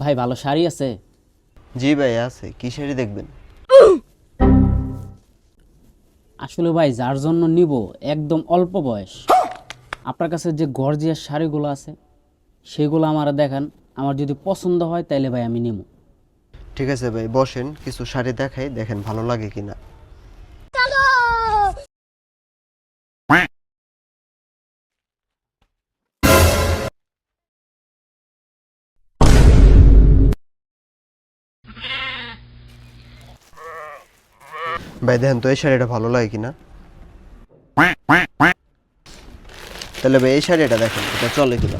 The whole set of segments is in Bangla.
ভাই ভালো শাড়ি আছে? জি ভাই আছে, কি শাড়ি দেখবেন? আসলে ভাই যার জন্য নিব একদম অল্প বয়স, আপনার কাছে যে গর্জিয়াস শাড়িগুলো আছে সেগুলো আমার দেখান। আমার যদি পছন্দ হয় তাইলে ভাই আমি নিব। ঠিক আছে ভাই, বসেন, কিছু শাড়ি দেখাই, দেখেন ভালো লাগে কিনা। ভাই দেখেন তো এই শাড়িটা ভালো লাগে কিনা। তাহলে ভাই এই শাড়িটা দেখেন, এটা চলে কিনা।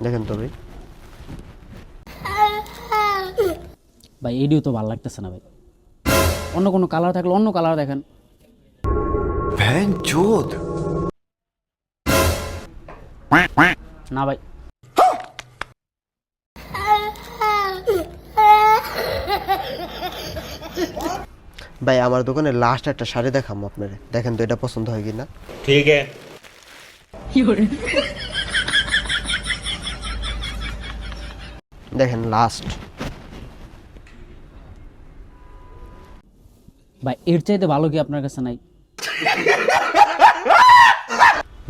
দেখেন তো ভাই। ভাই এডিও তো ভালো লাগতেছে না ভাই, অন্য কোনো কালার থাকলে অন্য কালার দেখেন। না ভাই। ভাই আমার দোকানে লাস্ট একটা শাড়ি দেখাম আপনারে, দেখেন তো এটা পছন্দ হয় কিনা। ठीक है। দেখেন লাস্ট। ভাই এর চাইতে ভালো কি আপনার কাছে নাই?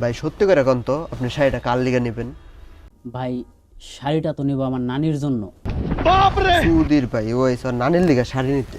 ভাই সত্যি করে এখন তো আপনি শাড়িটা কার লিগে নেবেন? ভাই শাড়িটা তো নিব আমার নানির জন্য। সুধীর ভাই ওই স্যার নানির লিগে শাড়ি নিতে।